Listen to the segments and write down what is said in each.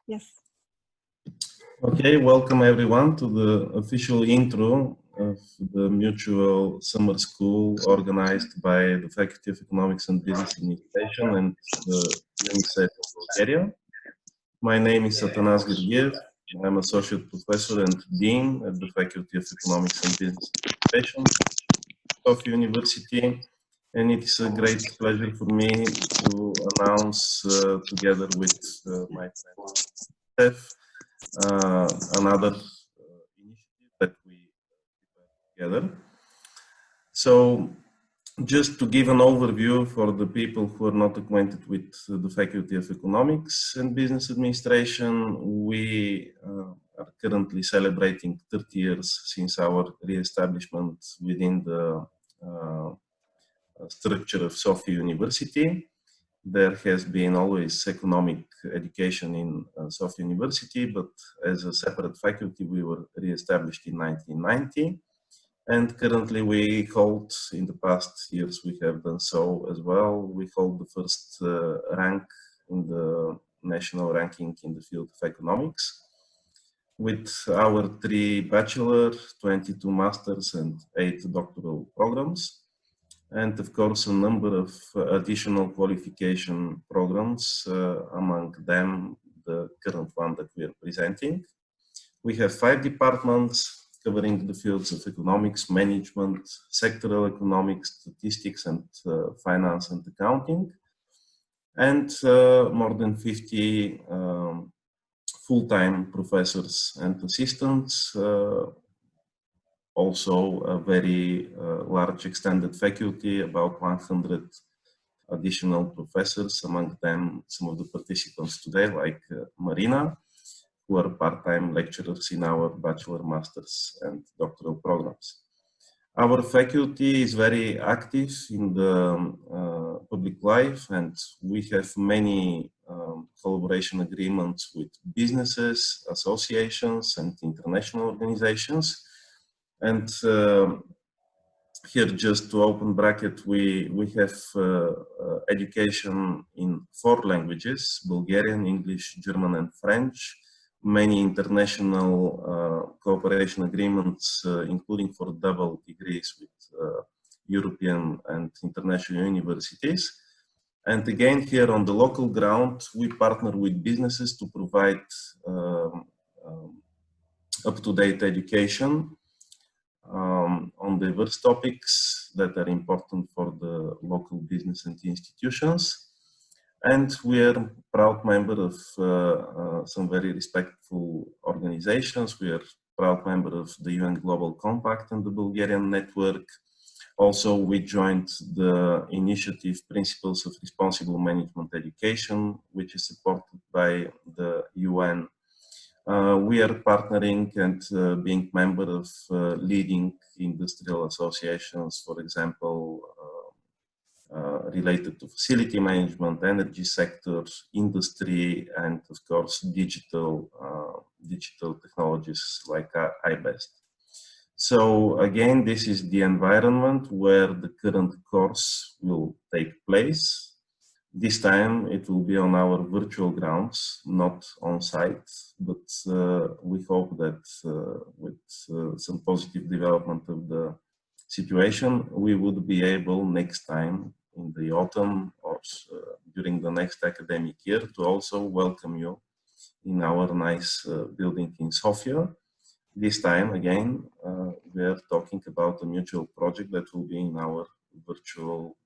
Yes. Okay, welcome everyone to the official intro of the mutual summer school organized by the Faculty of Economics and Business Administration and the UNICEF of Bulgaria. My name is Satanas Georgiev. I'm Associate Professor and Dean at the Faculty of Economics and Business Administration of University. And it is a great pleasure for me to announce together with my friend Steph another initiative that we prepared together. So just to give an overview for the people who are not acquainted with the Faculty of Economics and Business Administration, we are currently celebrating 30 years since our re-establishment within the structure of Sofia University. There has been always economic education in Sofia University, but as a separate faculty, we were re-established in 1990. And currently we hold, in the past years we have done so as well, we hold the first rank in the national ranking in the field of economics, with our 3 bachelor, 22 masters and 8 doctoral programs. And of course, a number of additional qualification programs, among them the current one that we are presenting. We have 5 departments covering the fields of economics, management, sectoral economics, statistics, and finance and accounting. And more than 50 full-time professors and assistants. Also a very large extended faculty, about 100 additional professors, among them some of the participants today, like Marina, who are part-time lecturers in our bachelor, masters, and doctoral programs. Our faculty is very active in the public life, and we have many collaboration agreements with businesses, associations, and international organizations. And here, just to open bracket, we have education in 4 languages: Bulgarian, English, German, and French. Many international cooperation agreements, including for double degrees with European and international universities. And again, here on the local ground, we partner with businesses to provide up-to-date education on diverse topics that are important for the local business and institutions. And we are a proud member of some very respectful organizations. We are a proud member of the UN Global Compact and the Bulgarian Network. Also, we joined the initiative Principles of Responsible Management Education, which is supported by the UN. We are partnering and being member of leading industrial associations, for example, related to facility management, energy sector, industry, and of course digital technologies like iBest. So again, this is the environment where the current course will take place. This time it will be on our virtual grounds, not on site, but we hope that with some positive development of the situation, we would be able next time in the autumn or during the next academic year to also welcome you in our nice building in Sofia. This time again, we are talking about a mutual project that will be in our virtual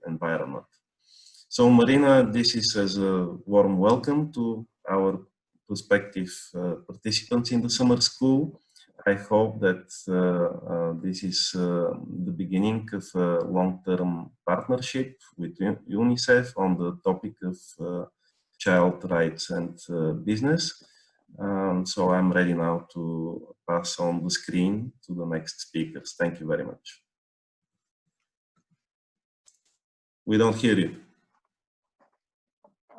environment. So Marina, this is as a warm welcome to our prospective participants in the summer school. I hope that this is the beginning of a long-term partnership with UNICEF on the topic of child rights and business. So I'm ready now to pass on the screen to the next speakers. Thank you very much. We don't hear you.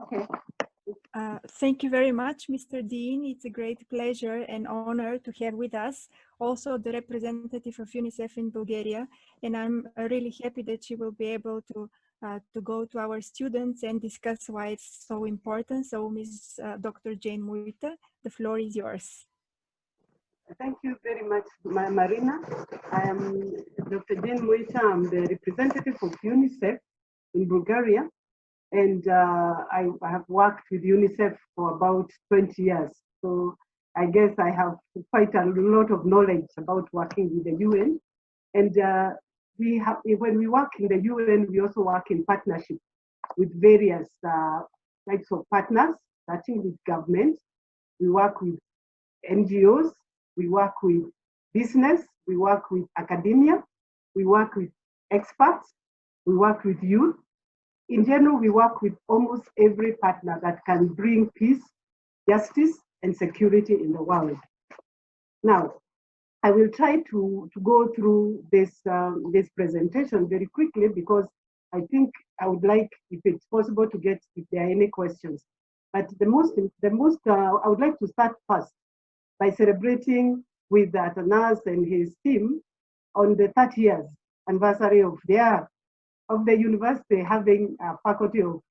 Okay. Thank you very much, Mr. Dean. It's a great pleasure and honor to have with us also the representative of UNICEF in Bulgaria. And I'm really happy that she will be able to to go to our students and discuss why it's so important. So, Ms. Dr. Jane Muita, the floor is yours. Thank you very much, Marina. I am Dr. Jane Muita. I'm the representative of UNICEF in Bulgaria. And I have worked with UNICEF for about 20 years. So I guess I have quite a lot of knowledge about working with the UN. And when we work in the UN, we also work in partnership with various types of partners, starting with government. We work with NGOs, we work with business, we work with academia, we work with experts, we work with youth. In general, we work with almost every partner that can bring peace, justice, and security in the world. Now, I will try to go through this presentation very quickly because I think I would like, if it's possible, to get if there are any questions. But I would like to start first by celebrating with Atanas and his team on the 30 years anniversary of the university having a faculty of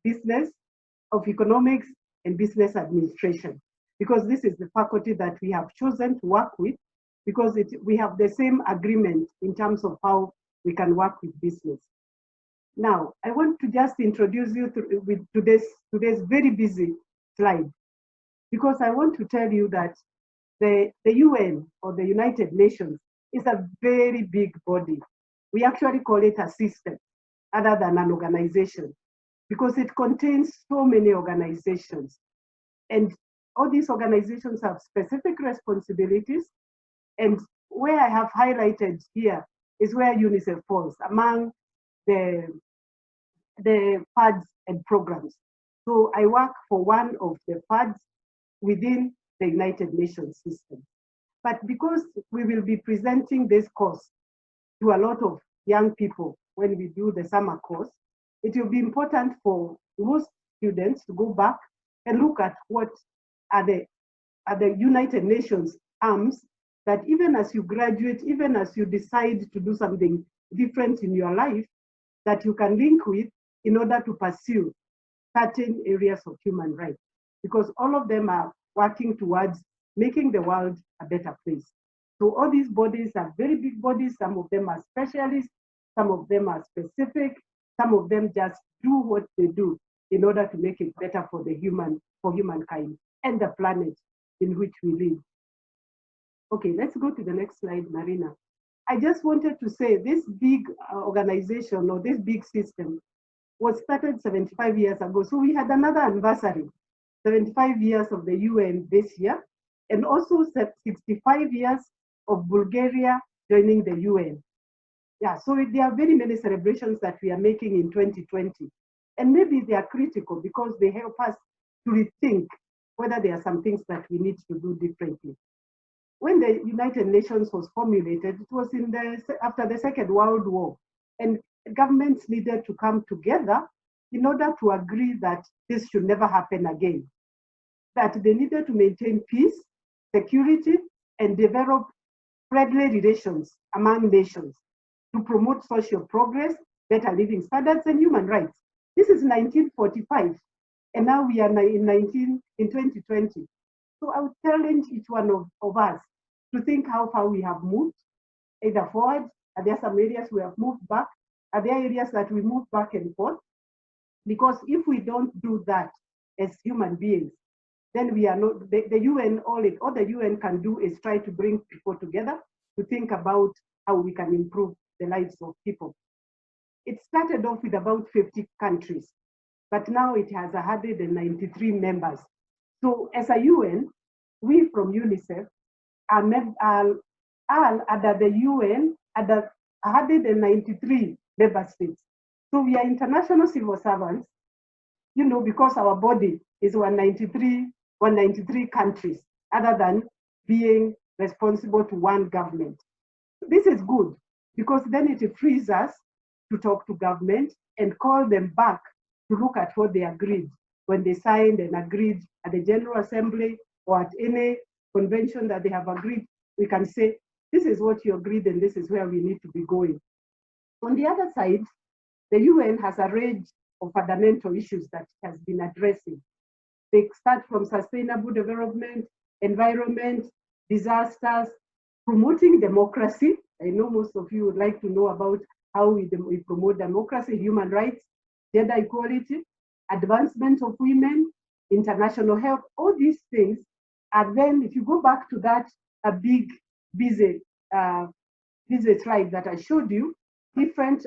business, of economics, and business administration. Because this is the faculty that we have chosen to work with, because we have the same agreement in terms of how we can work with business. Now, I want to just introduce you with today's very busy slide, because I want to tell you that the UN, or the United Nations, is a very big body. We actually call it a system other than an organization, because it contains so many organizations. And all these organizations have specific responsibilities. And where I have highlighted here is where UNICEF falls among the FADs and programs. So I work for one of the FADs within the United Nations system. But because we will be presenting this course to a lot of young people when we do the summer course, it will be important for most students to go back and look at what are the United Nations arms that even as you graduate, even as you decide to do something different in your life, that you can link with in order to pursue certain areas of human rights. Because all of them are working towards making the world a better place. So all these bodies are very big bodies. Some of them are specialists, some of them are specific, some of them just do what they do in order to make it better for humankind and the planet in which we live. Okay, let's go to the next slide, Marina. I just wanted to say this big organization, or this big system, was started 75 years ago. So we had another anniversary, 75 years of the UN this year, and also 65 years of Bulgaria joining the UN. Yeah, so there are very many celebrations that we are making in 2020. And maybe they are critical because they help us to rethink whether there are some things that we need to do differently. When the United Nations was formulated, it was after the Second World War, and governments needed to come together in order to agree that this should never happen again, that they needed to maintain peace, security, and develop friendly relations among nations to promote social progress, better living standards, and human rights. This is 1945, and now we are in 2020. So I would challenge each one of us to think how far we have moved, either forward. Are there some areas we have moved back? Are there areas that we move back and forth? Because if we don't do that as human beings, then we are not, the UN, all the UN can do is try to bring people together to think about how we can improve the lives of people. It started off with about 50 countries, but now it has 193 members. So as a UN, we from UNICEF are under the UN, under 193 member states. So we are international civil servants, you know, because our body is 193 countries, other than being responsible to one government. This is good, because then it frees us to talk to government and call them back to look at what they agreed when they signed and agreed at the General Assembly or at any convention that they have agreed. We can say, this is what you agreed and this is where we need to be going. On the other side, the UN has a range of fundamental issues that it has been addressing. They start from sustainable development, environment, disasters, promoting democracy. I know most of you would like to know about how we promote democracy, human rights, gender equality, advancement of women, international health, all these things. And then if you go back to that big busy slide that I showed you, different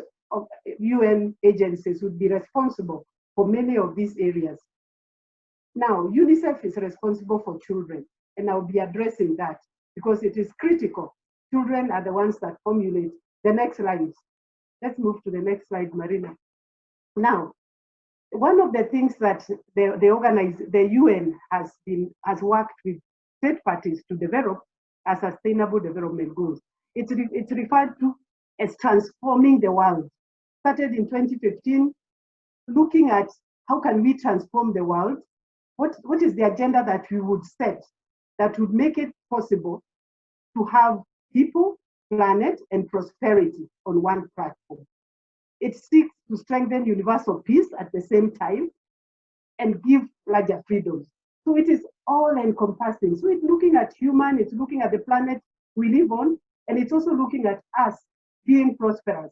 UN agencies would be responsible for many of these areas. Now, UNICEF is responsible for children, and I'll be addressing that because it is critical. Children are the ones that formulate the next slide. Let's move to the next slide, Marina. Now, one of the things that the UN has worked with state parties to develop are sustainable development goals. It's referred to as transforming the world. Started in 2015, looking at how can we transform the world? What is the agenda that we would set that would make it possible to have people, planet, and prosperity on one platform? It seeks to strengthen universal peace at the same time and give larger freedoms. So it is all encompassing. So it's looking at human, it's looking at the planet we live on, and it's also looking at us being prosperous.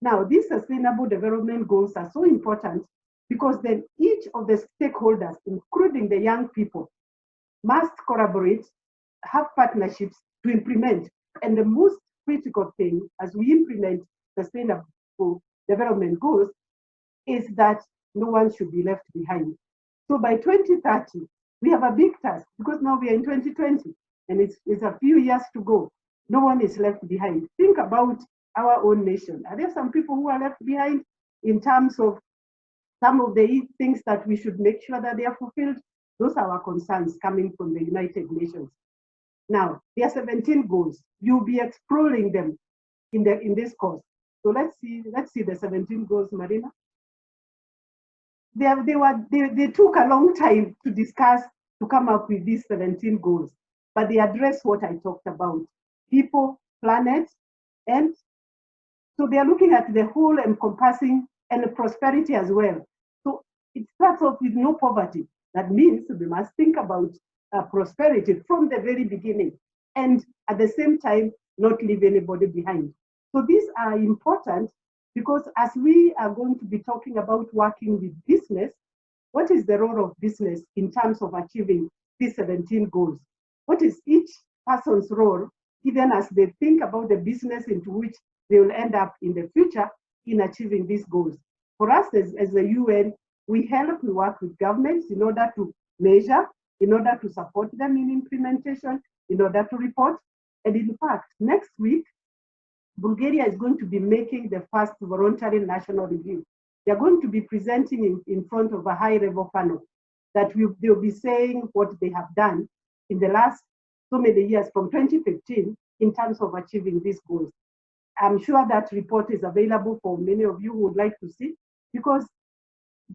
Now, these sustainable development goals are so important because then each of the stakeholders, including the young people, must collaborate, have partnerships to implement. And the most critical thing as we implement sustainable development goals is that no one should be left behind. So by 2030, we have a big task because now we are in 2020 and it's a few years to go. No one is left behind. Think about our own nation. Are there some people who are left behind in terms of some of the things that we should make sure that they are fulfilled? Those are our concerns coming from the United Nations. Now, there are 17 goals. You'll be exploring them in this course. So let's see the 17 goals, Marina. They took a long time to discuss, to come up with these 17 goals, but they address what I talked about: people, planet, and so they are looking at the whole encompassing and the prosperity as well. So it starts off with no poverty. That means we must think about prosperity from the very beginning, and at the same time, not leave anybody behind. So these are important because as we are going to be talking about working with business, what is the role of business in terms of achieving these 17 goals? What is each person's role, even as they think about the business into which they will end up in the future in achieving these goals? For us as the UN, we work with governments in order to measure, in order to support them in implementation, in order to report. And in fact, next week, Bulgaria is going to be making the first voluntary national review. They're going to be presenting in front of a high-level panel that they'll be saying what they have done in the last so many years from 2015 in terms of achieving these goals. I'm sure that report is available for many of you who would like to see, because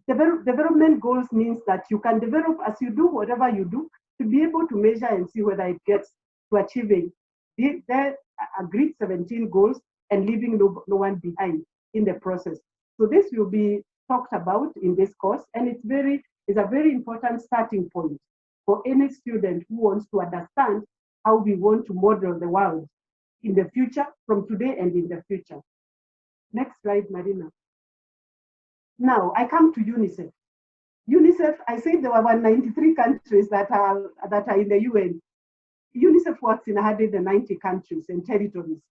development goals means that you can develop as you do whatever you do to be able to measure and see whether it gets to achieving the agreed 17 goals and leaving no one behind in the process. So this will be talked about in this course, and it's a very important starting point for any student who wants to understand how we want to model the world in the future, from today and in the future. Next slide, Marina. Now, I come to UNICEF. UNICEF, I said there were 193 countries that are in the UN. UNICEF works in 190 countries and territories,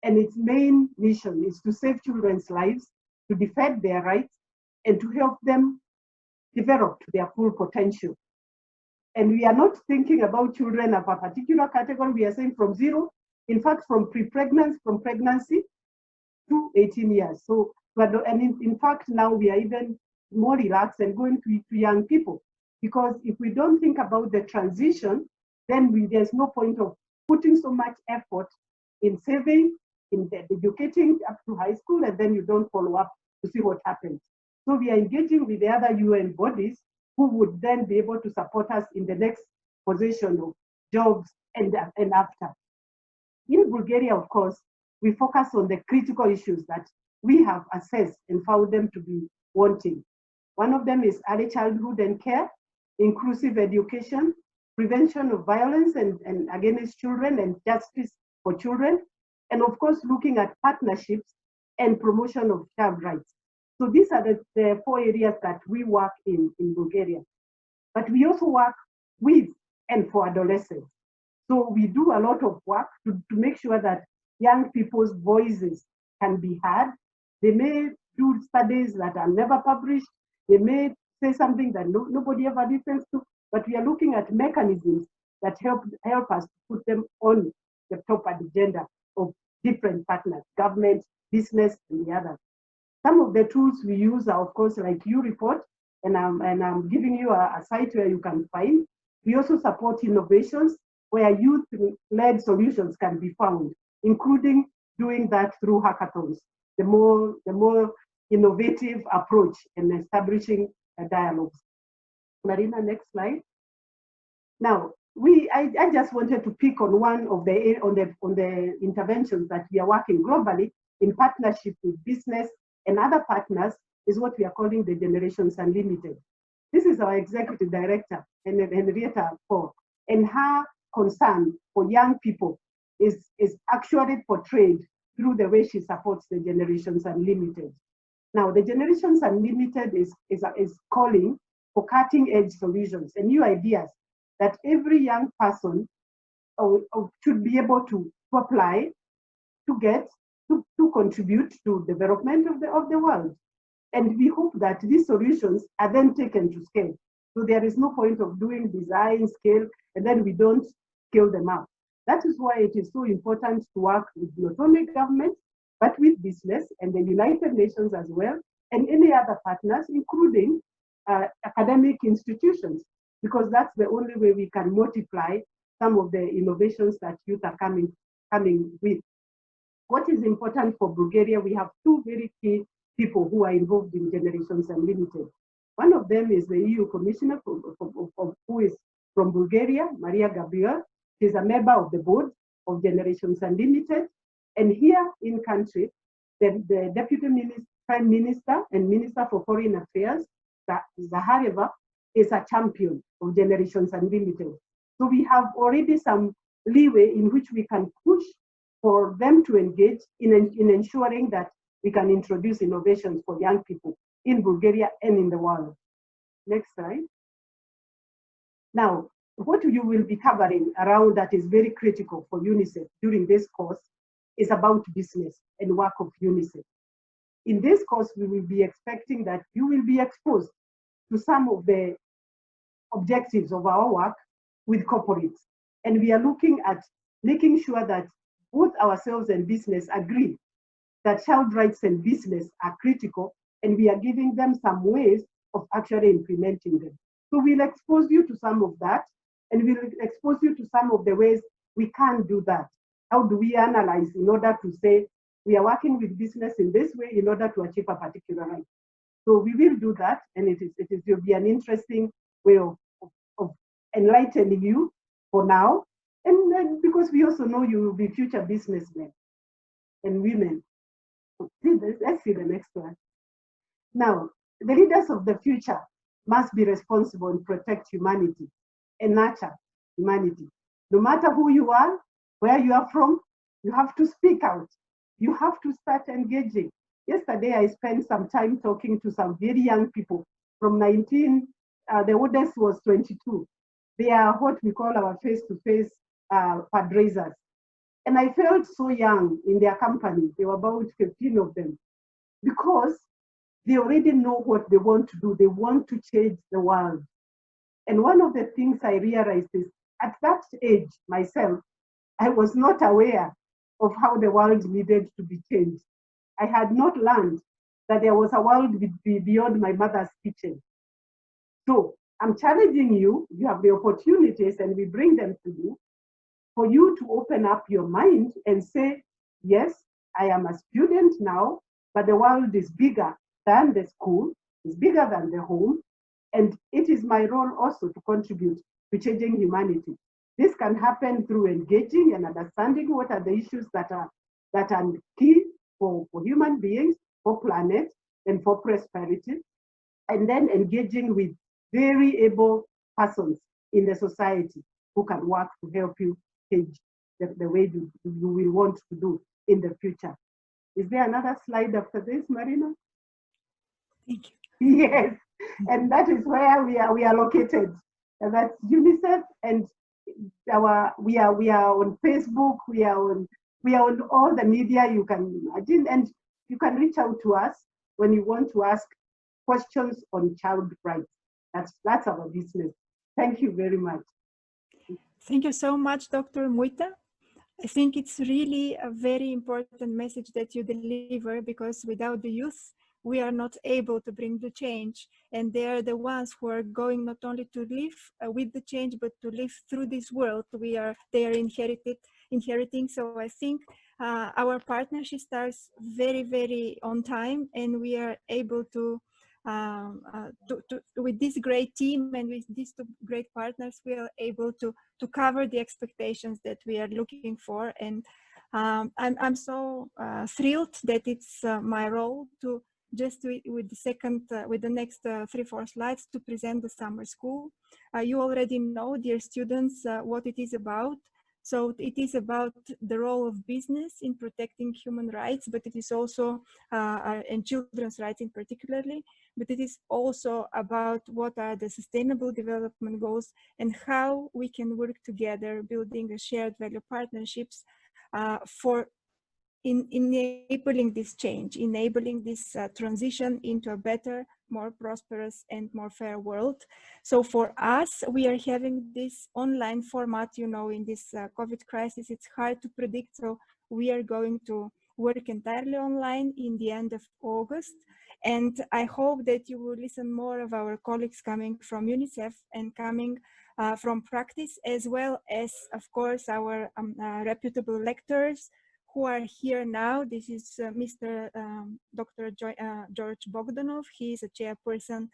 and its main mission is to save children's lives, to defend their rights, and to help them develop to their full potential. And we are not thinking about children of a particular category. We are saying from zero, in fact, from pregnancy to 18 years. So, and in fact, now we are even more relaxed and going to young people, because if we don't think about the transition, then there's no point of putting so much effort in saving, in educating up to high school, and then you don't follow up to see what happens. So we are engaging with the other UN bodies who would then be able to support us in the next position of jobs and after. In Bulgaria, of course, we focus on the critical issues that we have assessed and found them to be wanting. One of them is early childhood and care, inclusive education, prevention of violence and against children and justice for children, and of course, looking at partnerships and promotion of child rights. So these are the 4 areas that we work in Bulgaria. But we also work with and for adolescents. So we do a lot of work to make sure that young people's voices can be heard. They may do studies that are never published. They may say something that nobody ever listens to, but we are looking at mechanisms that help us to put them on the top agenda of different partners, government, business, and the others. Some of the tools we use are, of course, like U-Report, and I'm giving you a site where you can find. We also support innovations where youth-led solutions can be found, including doing that through hackathons, the more innovative approach in establishing dialogues. Marina, next slide. Now, I just wanted to pick on one of the interventions that we are working globally in partnership with business and other partners is what we are calling the Generations Unlimited. This is our executive director, Henrietta Paul, and her concern for young people is actually portrayed through the way she supports the Generations Unlimited. Now, the Generations Unlimited is calling for cutting-edge solutions and new ideas that every young person should be able to apply, to contribute to development of the world. And we hope that these solutions are then taken to scale. So there is no point of doing design, scale, and then we don't scale them up. That is why it is so important to work with not only government, but with business and the United Nations as well, and any other partners, including academic institutions, because that's the only way we can multiply some of the innovations that youth are coming with. What is important for Bulgaria, we have 2 very key people who are involved in Generations Unlimited. One of them is the EU Commissioner who is from Bulgaria, Maria Gabriel. She's a member of the board of Generations Unlimited. And here in country, the Deputy Prime Minister and Minister for Foreign Affairs, Zahareva, is a champion of Generations Unlimited. So we have already some leeway in which we can push for them to engage in ensuring that we can introduce innovations for young people in Bulgaria and in the world. Next slide. Now, what you will be covering around that is very critical for UNICEF during this course is about business and work of UNICEF. In this course, we will be expecting that you will be exposed to some of the objectives of our work with corporates. And we are looking at making sure that both ourselves and business agree that child rights and business are critical, and we are giving them some ways of actually implementing them. So we'll expose you to some of that, and we'll expose you to some of the ways we can do that. How do we analyze in order to say we are working with business in this way in order to achieve a particular right? So we will do that, and it will be an interesting way of enlightening you for now, and because we also know you will be future businessmen and women. Let's see the next one. Now, the leaders of the future must be responsible and protect humanity and nurture humanity. No matter who you are, where you are from, you have to speak out. You have to start engaging. Yesterday, I spent some time talking to some very young people from 19, the oldest was 22. They are what we call our face-to-face fundraisers. And I felt so young in their company. There were about 15 of them, because they already know what they want to do. They want to change the world. And one of the things I realized is, at that age myself, I was not aware of how the world needed to be changed. I had not learned that there was a world beyond my mother's kitchen. So I'm challenging you, you have the opportunities and we bring them to you, for you to open up your mind and say, yes, I am a student now, but the world is bigger than the school, is bigger than the home, and it is my role also to contribute to changing humanity. This can happen through engaging and understanding what are the issues that are key for human beings, for planet and for prosperity, and then engaging with very able persons in the society who can work to help you change the way you will want to do in the future. Is there another slide after this, Marina? Thank you. Yes, and that is where we are located. And that's UNICEF, and we are on Facebook. We are on all the media you can imagine, and you can reach out to us when you want to ask questions on child rights. That's our business. Thank you very much. Thank you so much, Dr. Muita. I think it's really a very important message that you deliver, because without the youth, we are not able to bring the change. And they are the ones who are going not only to live with the change, but to live through this world they are inheriting. So I think our partnership starts very, very on time, and we are able to with this great team and with these two great partners, we are able to cover the expectations that we are looking for. And I'm so thrilled that it's my role to just with the next 3-4 slides to present the summer school. You already know, dear students, what it is about. So it is about the role of business in protecting human rights, but it is also, and children's rights in particularly, but it is also about what are the sustainable development goals and how we can work together, building a shared value partnerships for enabling this change, enabling this transition into a better, more prosperous and more fair world. So for us, we are having this online format, you know, in this COVID crisis, it's hard to predict. So we are going to work entirely online in the end of August. And I hope that you will listen more of our colleagues coming from UNICEF and coming from practice, as well as, of course, our reputable lecturers who are here now. This is Mr. Dr. George Bogdanov. He is a chairperson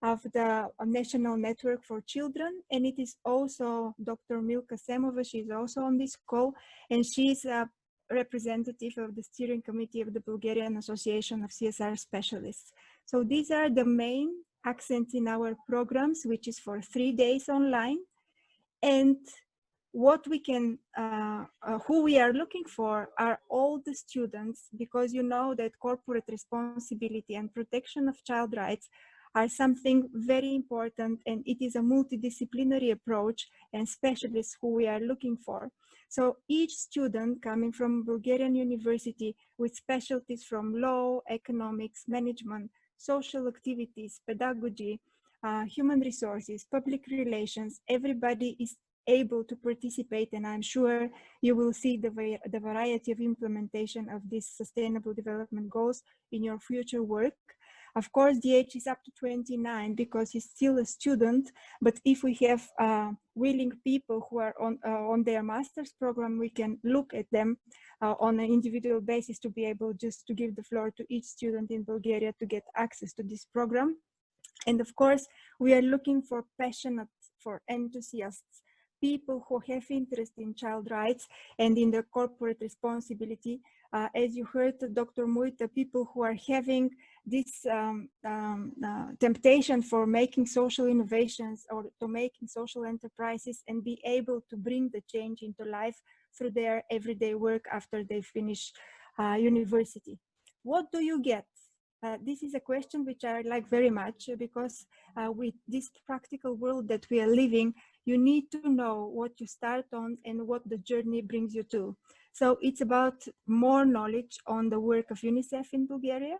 of the National Network for Children. And it is also Dr. Milka Semova. She is also on this call. And she is a representative of the steering committee of the Bulgarian Association of CSR Specialists. So these are the main accents in our programs, which is for 3 days online. And what we can, who we are looking for are all the students, because you know that corporate responsibility and protection of child rights are something very important, and it is a multidisciplinary approach and specialists who we are looking for. So each student coming from Bulgarian university with specialties from law, economics, management, social activities, pedagogy, human resources, public relations, everybody is able to participate, and I'm sure you will see the variety of implementation of these sustainable development goals in your future work. Of course, the age is up to 29 because he's still a student, but if we have willing people who are on their master's program, we can look at them on an individual basis to be able just to give the floor to each student in Bulgaria to get access to this program. And of course, we are looking for passionate, for enthusiasts, people who have interest in child rights and in the corporate responsibility. As you heard, Dr. Muita, people who are having this temptation for making social innovations or to making social enterprises and be able to bring the change into life through their everyday work after they finish university. What do you get? This is a question which I like very much, because with this practical world that we are living, you need to know what you start on and what the journey brings you to. So it's about more knowledge on the work of UNICEF in Bulgaria.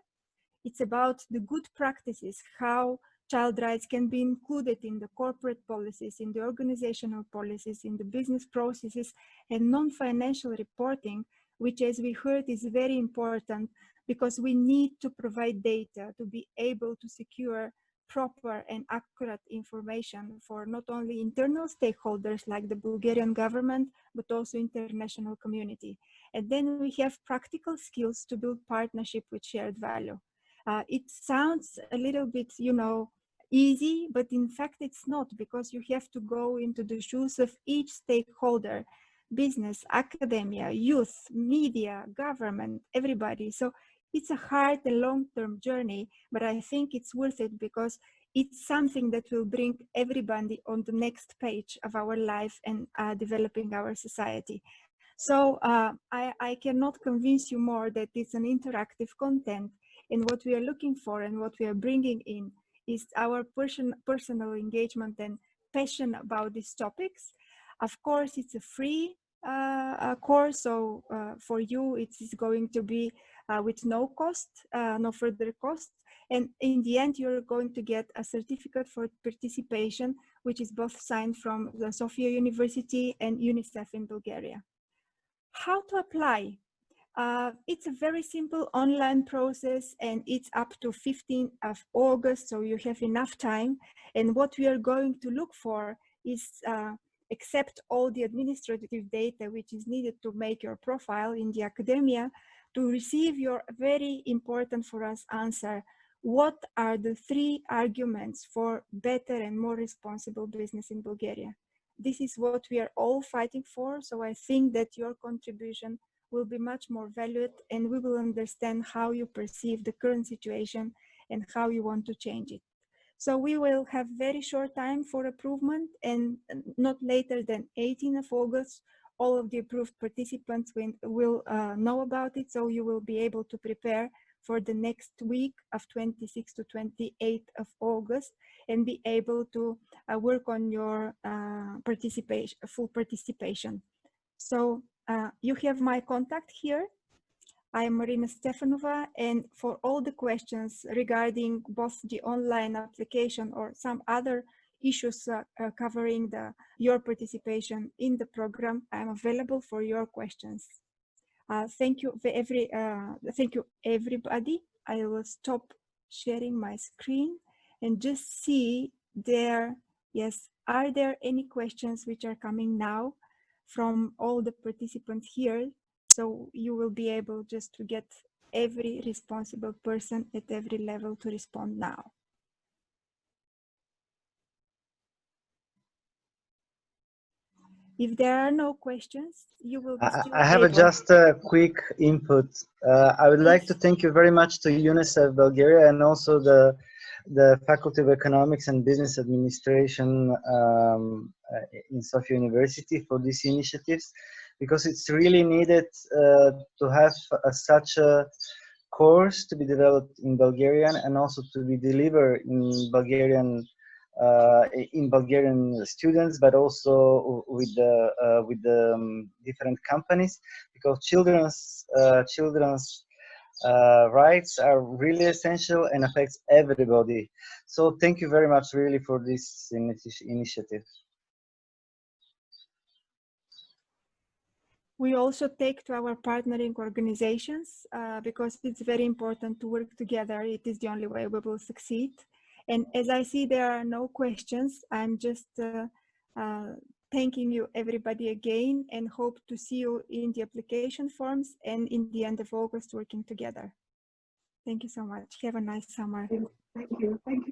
It's about the good practices, how child rights can be included in the corporate policies, in the organizational policies, in the business processes, and non-financial reporting, which, as we heard, is very important because we need to provide data to be able to secure proper and accurate information for not only internal stakeholders like the Bulgarian government, but also international community. And then we have practical skills to build partnership with shared value. It sounds a little bit, you know, easy, but in fact it's not, because you have to go into the shoes of each stakeholder, business, academia, youth, media, government, everybody. So it's a hard and long-term journey, but I think it's worth it because it's something that will bring everybody on the next page of our life and developing our society. So I cannot convince you more that it's an interactive content, and what we are looking for and what we are bringing in is our personal engagement and passion about these topics. Of course, it's a free course, so for you it is going to be with no cost, no further cost, and in the end you're going to get a certificate for participation, which is both signed from the Sofia University and UNICEF in Bulgaria. How to apply? It's a very simple online process, and it's up to 15th of August, so you have enough time. And what we are going to look for is accept all the administrative data which is needed to make your profile in the academia, to receive your very important for us answer. What are the 3 arguments for better and more responsible business in Bulgaria? This is what we are all fighting for, so I think that your contribution will be much more valued, and we will understand how you perceive the current situation and how you want to change it. So we will have very short time for approval, and not later than 18th of August, all of the approved participants will know about it, so you will be able to prepare for the next week of 26th to 28th of August and be able to work on your participation, full participation. So you have my contact here. I am Marina Stefanova, and for all the questions regarding both the online application or some other issues covering your participation in the program, I am available for your questions. Thank you everybody. I will stop sharing my screen and just see there. Yes, are there any questions which are coming now from all the participants here? So you will be able just to get every responsible person at every level to respond now. If there are no questions, you will be still I have just a quick input. I would like to thank you very much to UNICEF Bulgaria and also the Faculty of Economics and Business Administration in Sofia University for these initiatives, because it's really needed to have such a course to be developed in Bulgarian and also to be delivered in Bulgarian students, but also with the different companies, because children's rights are really essential and affects everybody. So thank you very much really for this initiative. We also take to our partnering organizations because it's very important to work together. It is the only way we will succeed. And as I see there are no questions, I'm just thanking you everybody again, and hope to see you in the application forms and in the end of August working together. Thank you so much. Have a nice summer. Thank you. Thank you.